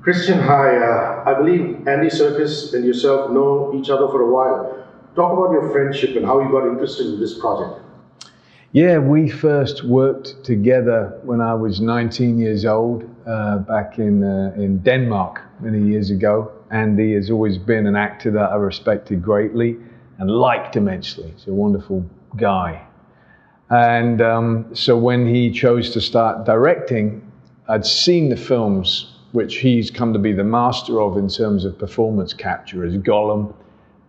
Christian, hi. I believe Andy Serkis and yourself know each other for a while. Talk about your friendship and how you got interested in this project. Yeah, we first worked together when I was 19 years old, back in Denmark many years ago. Andy has always been an actor that I respected greatly and liked immensely. He's a wonderful guy. And so when he chose to start directing, I'd seen the films which he's come to be the master of in terms of performance capture, as Gollum,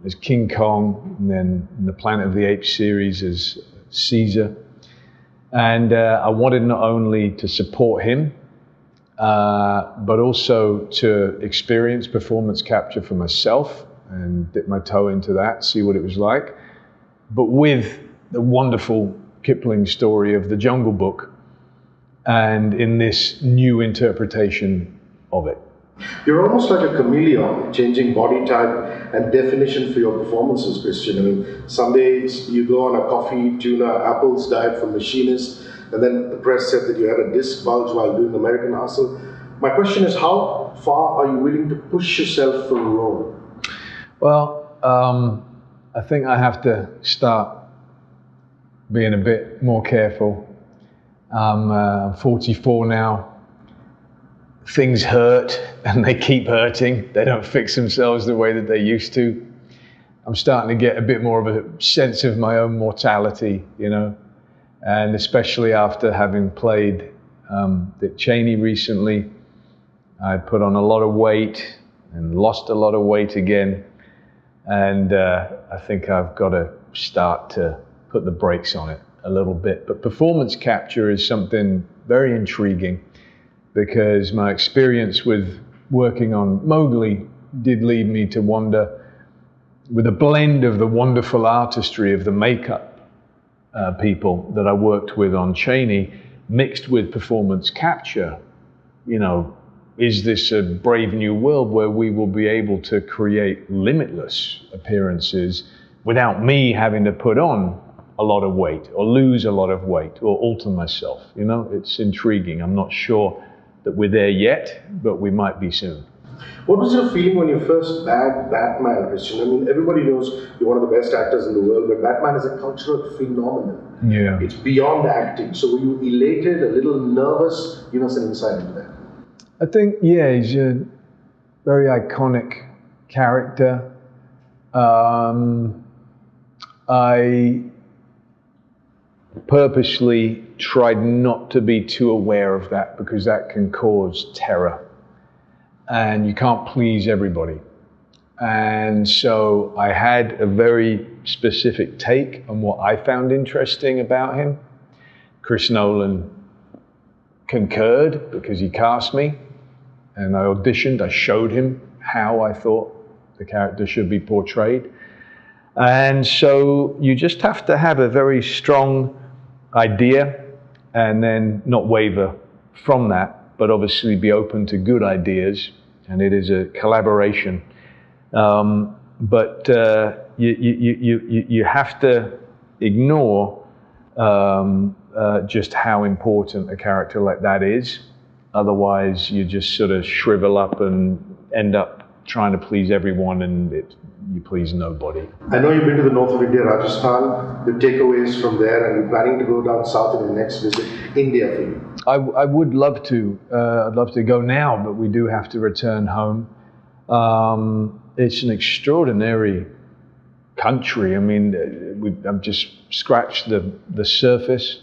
as King Kong, and then in the Planet of the Apes series as Caesar. And I wanted not only to support him, but also to experience performance capture for myself and dip my toe into that, see what it was like, but with the wonderful Kipling story of the Jungle Book and in this new interpretation of it. You're almost like a chameleon, changing body type and definition for your performances, Christian. I mean, some days you go on a coffee, tuna, apples diet from Machinist, and then the press said that you had a disc bulge while doing American Hustle. My question is, how far are you willing to push yourself for a role? Well, I think I have to start being a bit more careful. I'm 44 now. Things hurt and they keep hurting. They don't fix themselves the way that they used to. I'm starting to get a bit more of a sense of my own mortality, and especially after having played Dick Cheney recently, I put on a lot of weight and lost a lot of weight again. And I think I've got to start to put the brakes on it a little bit. But performance capture is something very intriguing, because my experience with working on Mowgli did lead me to wonder, with a blend of the wonderful artistry of the makeup people that I worked with on Cheney, mixed with performance capture, is this a brave new world where we will be able to create limitless appearances without me having to put on a lot of weight or lose a lot of weight or alter myself? It's intriguing. I'm not sure that we're there yet, but we might be soon. What was your feeling when you first bagged Batman, Christian? I mean, everybody knows you're one of the best actors in the world, but Batman is a cultural phenomenon. Yeah. It's beyond acting. So were you elated, a little nervous? Give us an insight into that. I think, yeah, he's a very iconic character. I purposely tried not to be too aware of that, because that can cause terror and you can't please everybody. And so I had a very specific take on what I found interesting about him. Chris Nolan concurred because he cast me, and I auditioned. I showed him how I thought the character should be portrayed. And so you just have to have a very strong idea and then not waver from that, but obviously be open to good ideas, and it is a collaboration. But you have to ignore just how important a character like that is. Otherwise, you just sort of shrivel up and end up trying to please everyone, and you please nobody. I know you've been to the north of India, Rajasthan. The takeaways from there, and you're planning to go down south in your next visit, India for you. I would love to. I'd love to go now, but we do have to return home. It's an extraordinary country. I mean, I've just scratched the surface,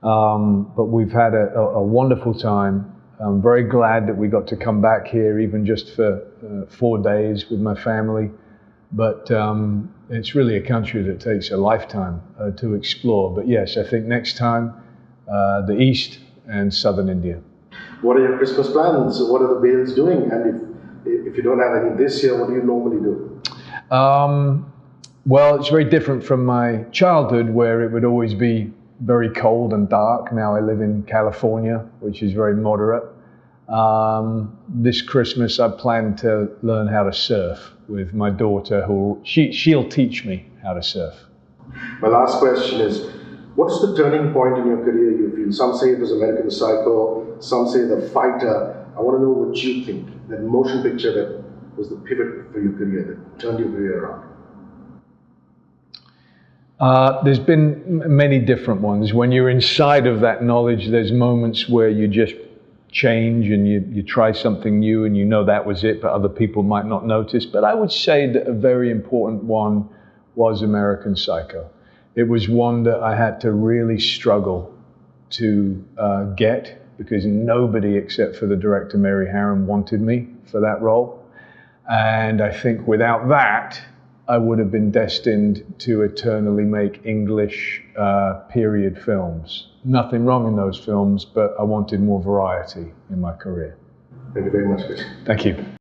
but we've had a wonderful time. I'm very glad that we got to come back here, even just for 4 days with my family. But it's really a country that takes a lifetime to explore. But yes, I think next time, the East and Southern India. What are your Christmas plans? What are the Bales doing? And if you don't have any this year, what do you normally do? Well, it's very different from my childhood, where it would always be very cold and dark. Now I live in California, which is very moderate. This Christmas I plan to learn how to surf with my daughter, she'll teach me how to surf. My last question is, what's the turning point in your career, you feel? Some say it was American Psycho, some say The Fighter. I want to know what you think. That motion picture that was the pivot for your career, that turned your career around. There's been many different ones. When you're inside of that knowledge, there's moments where you just change and you try something new and you know that was it, but other people might not notice. But I would say that a very important one was American Psycho. It was one that I had to really struggle to get, because nobody except for the director Mary Harron wanted me for that role. And I think without that, I would have been destined to eternally make English period films. Nothing wrong in those films, but I wanted more variety in my career. Thank you very much, Chris. Thank you.